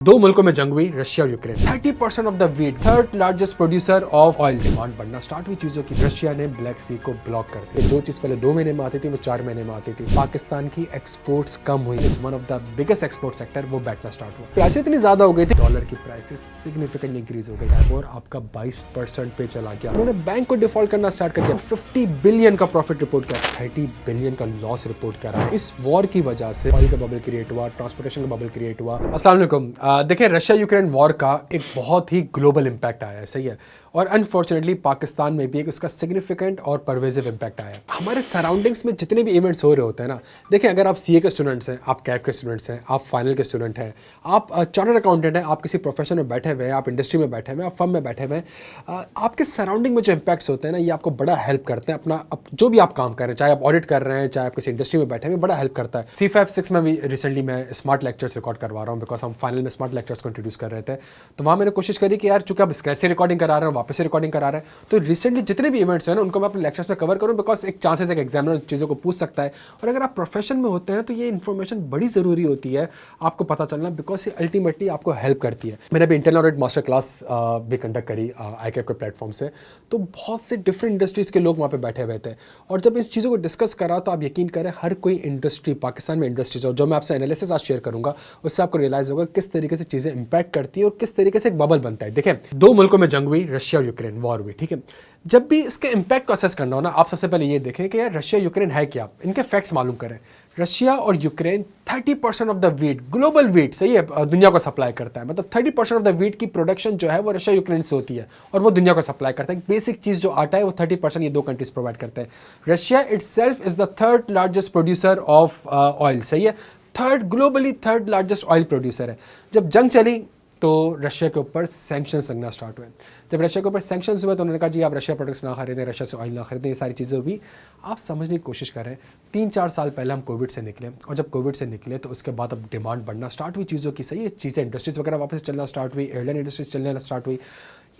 दो मुल्कों में जंग हुई, रशिया और Ukraine. 30% of the wheat, third largest producer of oil. Demand बढ़ना स्टार्ट हुई चीजों की। रशिया ने ब्लैक सी को ब्लॉक कर दिया। जो चीज पहले 2 महीने में आती थी वो 4 महीने में आती थी। पाकिस्तान की एक्सपोर्ट्स कम हुई। Is one of the biggest export sector, वो बैठना स्टार्ट हुआ। प्राइस इतनी ज्यादा हो गई थी, डॉलर की प्राइसेस सिग्निफिकेंटली इंक्रीज हो गई और आपका 22% पे चला गया। उन्होंने बैंक को डिफॉल्ट करना स्टार्ट कर दिया। 50 बिलियन का प्रॉफिट रिपोर्ट किया, 30 बिलियन का लॉस रिपोर्ट करा है। इस वॉर की वजह से ऑयल का बबल क्रिएट हुआ, ट्रांसपोर्टेशन का बबल क्रिएट हुआ। अस्सलाम वालेकुम। देखिए, रशिया यूक्रेन वॉर का एक बहुत ही ग्लोबल इंपैक्ट आया है, सही है, और अनफॉर्चुनेटली पाकिस्तान में भी एक उसका सिग्निफिकेंट और परवेजिव इंपैक्ट आया है। हमारे सराउंडिंग्स में जितने भी इवेंट्स हो रहे होते हैं ना, देखिए, अगर आप सीए के स्टूडेंट्स हैं, आप कैफ के स्टूडेंट्स हैं, आप फाइनल के स्टूडेंट हैं, आप चार्टर्ड अकाउंटेंट हैं, आप किसी प्रोफेशन में बैठे हुए हैं, आप इंडस्ट्री में बैठे हुए हैं, आप फर्म में बैठे हुए हैं, आपके सराउंडिंग में जो इंपैक्ट्स होते हैं ना, ये आपको बड़ा हेल्प करते हैं अपना जो भी आप काम कर रहे हैं, चाहे आप ऑडिट कर रहे हैं, चाहे आप किसी इंडस्ट्री में बैठे हुए, बड़ा हेल्प करता है। C5 6 में भी रिसेंटली मैं स्मार्ट लेक्चर्स रिकॉर्ड करवा रहा हूँ, बिकॉज हम फाइनल में स्मार्ट लेक्चर्स को इंट्रोड्यूस कर रहे थे। तो वहाँ मैंने कोशिश करी कि यार, चूंकि आप स्क्रैच से रिकॉर्डिंग करा रहे हैं, वापस से रिकॉर्डिंग करा रहे हैं, तो रिसेंटली जितने भी इवेंट्स हैं ना, उनको मैं अपने लेक्चर्स में कवर करूँ, बिकॉज एक चांसेस एक एग्जामिनर चीज़ों को पूछ सकता है। और अगर आप प्रोफेशन में होते हैं तो ये इन्फॉर्मेशन बड़ी ज़रूरी होती है आपको पता चलना, बिकॉज ये अल्टीमेटली आपको हेल्प करती है। मैंने अभी इंटरनल ऑडिट मास्टर क्लास भी कंडक्ट करी ICAP के प्लेटफॉर्म से, तो बहुत से डिफरेंट इंडस्ट्रीज़ के लोग वहाँ पे बैठे हुए थे, और जब इस चीज़ों को डिस्कस करा तो आप यकीन करें, हर कोई इंडस्ट्री पाकिस्तान में इंडस्ट्रीज, और जो मैं आपसे एनालिसिस आज शेयर करूँगा, उससे आपको रियलाइज़ होगा किस तरीके से चीज़ें इंपैक्ट करती है और किस तरीके से एक बबल बनता है। देखें, 2 मुल्कों में जंग हुई, रशिया और यूक्रेन वॉर हुई, ठीक है। जब भी इसके इंपैक्ट को असेस करना हो ना, आप सबसे पहले ये देखें कि यार रशिया यूक्रेन है क्या, इनके फैक्ट्स मालूम करें। रशिया और Ukraine 30% of the wheat, global wheat, सही है, दुनिया को सप्लाई करता है। मतलब 30% ऑफ द वीट की प्रोडक्शन जो है वो रशिया यूक्रेन से होती है, और वो दुनिया को सप्लाई करता है। एक बेसिक चीज़ जो आटा है वो 30% ये 2 कंट्रीज प्रोवाइड करते हैं। Russia itself is the third largest producer of oil, सही है, globally third largest oil producer है। जब जंग चली तो रशिया के ऊपर सैंक्शंस लगना स्टार्ट हुए। जब रशिया के ऊपर सैंक्शंस हुए तो उन्होंने कहा जी आप रशिया प्रोडक्ट्स ना खरीदें, रशिया से ऑयल ना खरीदें। ये सारी चीज़ें भी आप समझने की कोशिश करें। 3-4 साल पहले हम कोविड से निकले, और जब कोविड से निकले तो उसके बाद अब डिमांड बढ़ना स्टार्ट हुई चीज़ों की, सही है, चीज़ें इंडस्ट्रीज वगैरह वापस चलना स्टार्ट हुई, एयरलाइन इंडस्ट्रीज चलना स्टार्ट हुई।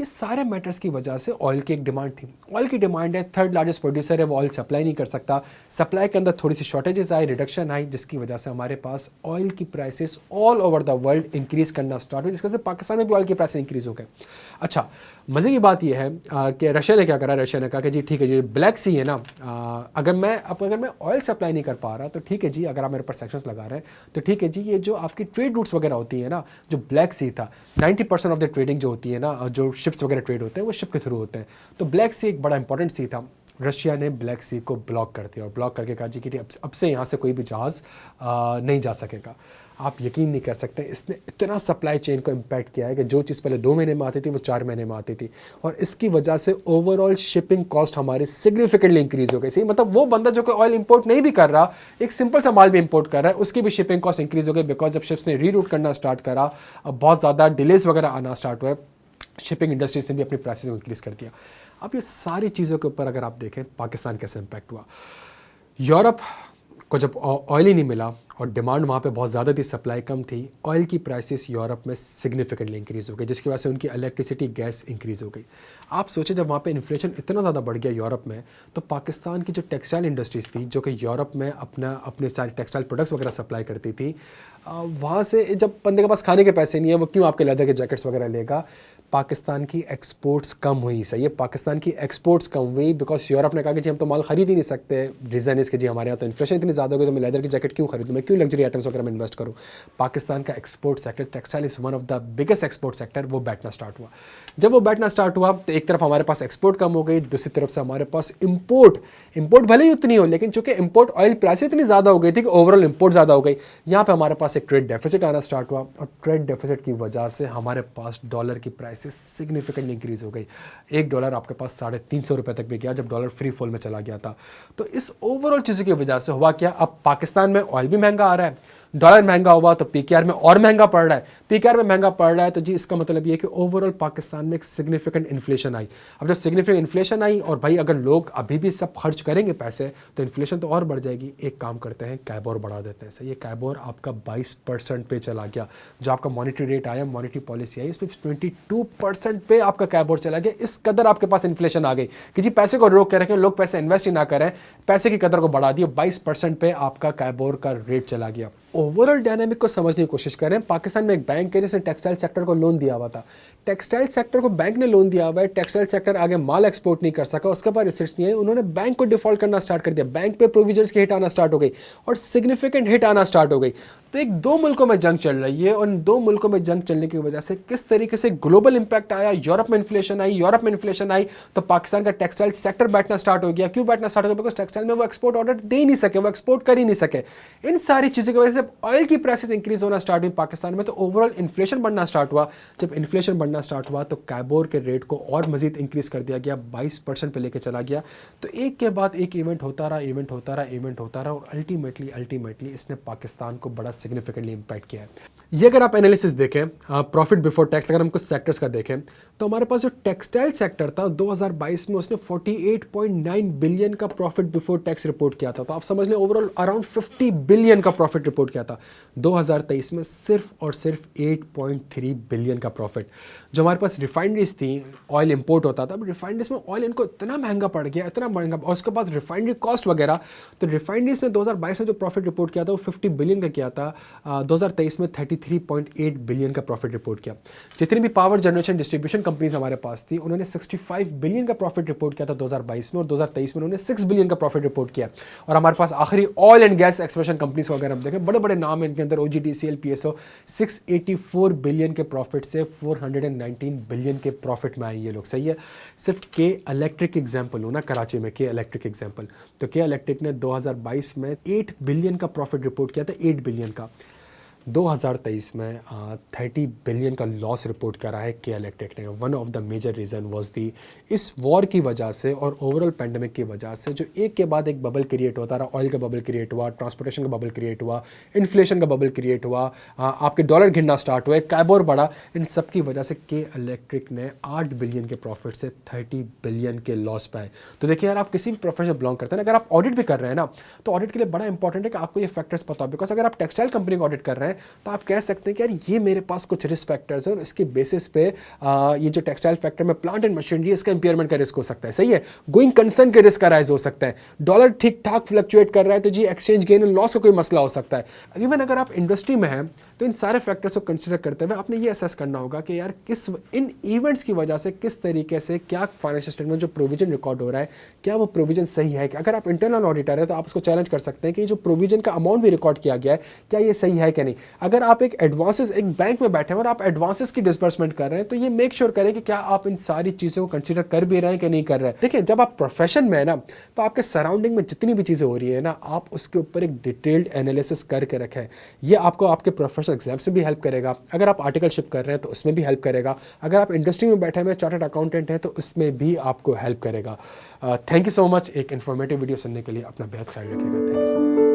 ये सारे मैटर्स की वजह से ऑयल की एक डिमांड थी। ऑयल की डिमांड है, थर्ड लार्जेस्ट प्रोड्यूसर है, वो ऑयल सप्लाई नहीं कर सकता। सप्लाई के अंदर थोड़ी सी शॉर्टेजेस आई, रिडक्शन आई, जिसकी वजह से हमारे पास ऑयल की prices all over the world increase करना स्टार्ट हुई, जिसकी वजह से पाकिस्तान में भी ऑयल की प्राइस इंक्रीज़ हो गए। अच्छा, मज़े की बात यह है कि रशिया ने क्या करा, रशिया ने कहा कि जी ठीक है, जी ब्लैक सी है ना, अगर मैं ऑयल सप्लाई नहीं कर पा रहा तो ठीक है जी, अगर आप मेरे पर सेक्शंस लगा रहे हैं तो ठीक है जी, ये जो आपकी ट्रेड रूट्स वगैरह होती है ना, जो ब्लैक सी था, 90% ऑफ द ट्रेडिंग जो होती है ना, जो शिप्स वगैरह ट्रेड होते हैं वो शिप के थ्रू होते हैं, तो ब्लैक सी एक बड़ा इंपॉर्टेंट सी था। रशिया ने ब्लैक सी को ब्लॉक कर दिया, और ब्लॉक करके कहा जी कि अब से यहाँ से कोई भी जहाज़ नहीं जा सकेगा। आप यकीन नहीं कर सकते, इसने इतना सप्लाई चेन को इम्पैक्ट किया है कि जो चीज़ पहले 2 महीने में आती थी वो 4 महीने में आती थी, और इसकी वजह से ओवरऑल शिपिंग कॉस्ट हमारी सिग्निफिकेंटली इंक्रीज़ हो गई। सही, मतलब वो बंदा जो कि ऑयल इंपोर्ट नहीं भी कर रहा, एक सिंपल सा माल भी इंपोर्ट कर रहा है, उसकी भी शिपिंग कॉस्ट इंक्रीज़ हो गई, बिकॉज जब शिप्स ने रीरूट करना स्टार्ट करा, बहुत ज़्यादा डिलेज वगैरह आना स्टार्ट हुए, शिपिंग इंडस्ट्रीज ने भी अपनी प्राइसेस को इंक्रीज़ कर दिया। अब ये सारी चीज़ों के ऊपर अगर आप देखें पाकिस्तान कैसे इम्पैक्ट हुआ। यूरोप को जब ऑयल ही नहीं मिला और डिमांड वहाँ पे बहुत ज़्यादा थी, सप्लाई कम थी, ऑयल की प्राइसेस यूरोप में सिग्निफिकेंटली इंक्रीज़ हो गई, जिसकी वजह से उनकी इलेक्ट्रिसिटी गैस इंक्रीज़ हो गई। आप सोचें, जब वहाँ पे इन्फ्लेशन इतना ज़्यादा बढ़ गया यूरोप में, तो पाकिस्तान की जो टेक्सटाइल इंडस्ट्रीज़ थी, जो कि यूरोप में अपने सारे टेक्सटाइल प्रोडक्ट्स वगैरह सप्लाई करती थी, वहाँ से जब बंदे के पास खाने के पैसे नहीं है, वो क्यों आपके लेदर के जैकेट्स वगैरह लेगा। पाकिस्तान की एक्सपोर्ट्स कम हुई, सही है, पाकिस्तान की एक्सपोर्ट्स कम हुई, बिकॉज यूरोप ने कहा कि जी हम तो माल खरीद ही नहीं सकते। रीज़न इसके जी हमारे यहाँ तो इन्फ्लेशन इतनी ज़्यादा हो गई, तो मैं लेदर की जैकेट क्यों खरीदूँ, मैं क्यों लग्जरी आइटम्स वगैरह में इन्वेस्ट करूँ। पाकिस्तान का export sector, textile is one of the biggest export sector, वो बैठना स्टार्ट हुआ। जब वो बैठना स्टार्ट हुआ तो एक तरफ हमारे पास एक्सपोर्ट कम हो गई, दूसरी तरफ से हमारे पास इम्पोर्ट भले ही उतनी हो, लेकिन चूंकि इम्पोर्ट ऑयल प्राइस इतनी ज़्यादा हो गई थी कि ओवरऑल इम्पोर्ट ज़्यादा हो गई। यहाँ पे हमारे पास एक ट्रेड डेफिसिट आना स्टार्ट हुआ, और ट्रेड डेफिसिट की वजह से हमारे पास डॉलर की प्राइसेस सिग्निफिकेंटली इंक्रीज हो गई। $1 आपके पास 350 रुपये तक भी गया, जब डॉलर फ्री फॉल में चला गया था। तो इस ओवरऑल चीज़ की वजह से हुआ क्या, अब पाकिस्तान में ऑयल भी महंगा आ रहा है, डॉलर महंगा हुआ तो पीकेआर में और महंगा पड़ रहा है, पीकेआर में महंगा पड़ रहा है, तो जी इसका मतलब ये है कि ओवरऑल पाकिस्तान में एक सिग्निफिकेंट इन्फ्लेशन आई। अब जब सिग्निफिकेंट इन्फ्लेशन आई, और भाई अगर लोग अभी भी सब खर्च करेंगे पैसे, तो इन्फ्लेशन तो और बढ़ जाएगी। एक काम करते हैं, कैबोर बढ़ा देते हैं। सही, ये कैबोर आपका 22% पे चला गया। जो आपका मॉनिटरी रेट आया, मॉनिटरी पॉलिसी आई, इस पर 22% पे आपका कैबोर चला गया। इस कदर आपके पास इन्फ्लेशन आ गई कि जी पैसे को रोक के रखें, लोग पैसे इन्वेस्ट ही ना करें, पैसे की कदर को बढ़ा दिया, 22% पे आपका कैबोर का रेट चला गया। ओवरऑल डायनामिक को समझने की कोशिश कर रहे हैं। पाकिस्तान में एक बैंक है जिसने टेक्सटाइल सेक्टर को लोन दिया हुआ था, टेक्सटाइल सेक्टर को बैंक ने लोन दिया हुआ है, टेक्सटाइल सेक्टर आगे माल एक्सपोर्ट नहीं कर सका, उसके बाद रिसिट्स नहीं है, उन्होंने बैंक को डिफॉल्ट करना स्टार्ट कर दिया, बैंक पे प्रोविजंस की हिट आना स्टार्ट हो गई और सिग्निफिकेंट हिट आना स्टार्ट हो गई। तो एक दो मुल्कों में जंग चल रही है और इन दो मुल्कों में जंग चलने की वजह से किस तरीके से ग्लोबल इंपैक्ट आया, यूरोप में इन्फ्लेशन आई तो पाकिस्तान का टेक्सटाइल सेक्टर बैठना स्टार्ट हो गया। क्यों बैठना स्टार्ट हो गया? बिकॉज टेक्सटाइल में वो एक्सपोर्ट ऑर्डर दे ही नहीं सके, वो एक्सपोर्ट कर ही नहीं सके। इन सारी चीज़ों की वजह से ऑयल की प्राइसेस इंक्रीज होना स्टार्ट हुई पाकिस्तान में, तो ओवरऑल इन्फ्लेशन बढ़ना स्टार्ट हुआ। जब इन्फ्लेशन बढ़ना स्टार्ट हुआ तो कैबोर के रेट को और मजीद इंक्रीज कर दिया गया, 22% पे लेके चला गया। तो एक के बाद एक इवेंट होता रहा और अल्टीमेटली इसने पाकिस्तान को बड़ा सिग्निफिकेंटली इंपैक्ट किया है। ये अगर आप एनालिसिस देखें, प्रॉफिट बिफोर टैक्स, अगर हम कुछ सेक्टर्स का देखें तो हमारे पास जो टेक्सटाइल सेक्टर था 2022 में उसने 48.9 बिलियन का प्रॉफिट बिफोर टैक्स रिपोर्ट किया था। तो आप समझ लें ओवरऑल अराउंड 50 बिलियन का प्रॉफिट रिपोर्ट किया था। 2023 में सिर्फ और सिर्फ 8.3 बिलियन का प्रॉफिट। जो हमारे पास रिफाइनरीज थी, ऑयल इंपोर्ट होता था, अब रिफाइनरीज में ऑयल इनको इतना महंगा पड़ गया, इतना महंगा, और उसके बाद रिफाइनरी कॉस्ट वगैरह, तो रिफाइनरीज ने 2022 में जो प्रॉफिट रिपोर्ट किया था वो 50 बिलियन का किया था। 2023 में 33.8 बिलियन का प्रॉफिट रिपोर्ट किया। जितनी भी पावर जनरेशन डिस्ट्रीब्यूशन कंपनीज हमारे पास थी उन्होंने 65 बिलियन का प्रॉफिट रिपोर्ट किया था 2022 में, और 2023 में उन्होंने 6 बिलियन का प्रॉफिट रिपोर्ट किया। और हमारे पास आखिरी oil and gas exploration companies को अगर हम देखें, बड़े बड़े नाम है इनके अंदर, OGTCL, PSO, 684 बिलियन के प्रॉफिट से 419 बिलियन के प्रॉफिट में आए ये लोग। सही है। सिर्फ के इलेक्ट्रिक एग्जाम्पल हो ना, कराची में के इलेक्ट्रिक एग्जाम्पल, तो के इलेक्ट्रिक ने 2022 में 8 बिलियन का प्रॉफिट रिपोर्ट किया था, 8 बिलियन का। 2023 में 30 बिलियन का लॉस रिपोर्ट करा है के इलेक्ट्रिक ने। One of the major reason was the इस वॉर की वजह से और ओवरऑल पैंडमिक की वजह से जो एक के बाद एक बबल क्रिएट होता रहा। ऑयल का बबल क्रिएट हुआ, ट्रांसपोर्टेशन का बबल क्रिएट हुआ, इन्फ्लेशन का बबल क्रिएट हुआ, आपके डॉलर गिरना स्टार्ट हुए, कैबोर बढ़ा। इन सब की वजह से के इलेक्ट्रिक ने 8 बिलियन के प्रॉफिट से 30 बिलियन के लॉस पाए। तो देखिए यार, आप किसी भी प्रोफेशन बिलोंग करते हैं, अगर आप ऑडिट भी कर रहे हैं ना, तो ऑडिट के लिए बड़ा इंपॉर्टेंट है कि आपको ये फैक्टर्स पता हो। बिकॉज अगर आप टेक्सटाइल कंपनी को ऑडिट कर रहे हैं तो आप कह सकते हैं कि यार ये मेरे पास कुछ रिस्क फैक्टर्स हैं और इसके बेसिस पे ये जो टेक्सटाइल फैक्टर में प्लांट एंड मशीनरी, इसका इंपेयरमेंट का रिस्क हो सकता है। सही है। गोइंग कंसर्न के रिस्क का राइज हो सकता है। डॉलर ठीक ठाक फ्लक्चुएट कर रहा है तो जी एक्सचेंज गेन एंड लॉस का कोई मसला हो सकता है। इवन अगर आप इंडस्ट्री में हैं तो इन सारे फैक्टर्स को कंसिडर करते हुए आपने ये असेस करना होगा कि यार किस इन इवेंट्स की वजह से किस तरीके से क्या फाइनेंशियल स्टेटमेंट जो प्रोविजन रिकॉर्ड हो रहा है, क्या वो प्रोविजन सही है। अगर आप इंटरनल ऑडिटर है तो आप उसको चैलेंज कर सकते हैं कि जो प्रोविजन का अमाउंट भी रिकॉर्ड किया गया है क्या ये सही है कि नहीं। अगर आप एक एडवांसेस एक बैंक में बैठे हैं और आप एडवांसेस की डिसबर्समेंट कर रहे हैं तो ये मेक श्योर करें कि क्या आप इन सारी चीज़ों को कंसिडर कर भी रहे हैं कि नहीं कर रहे हैं। देखिए, जब आप प्रोफेशन में है ना तो आपके सराउंडिंग में जितनी भी चीज़ें हो रही है ना, आप उसके ऊपर एक डिटेल्ड एनालिसिस करके रखें। ये आपको आपके प्रोफेशनल एग्जाम से भी हेल्प करेगा। अगर आप आर्टिकलशिप कर रहे हैं तो उसमें भी हेल्प करेगा। अगर आप इंडस्ट्री में बैठे हुए चार्टर्ड अकाउंटेंट हैं तो उसमें भी आपको हेल्प करेगा। Thank you so much. एक इन्फॉर्मेटिव वीडियो सुनने के लिए अपना बेहद ख्याल रखिएगा। Thank you so much.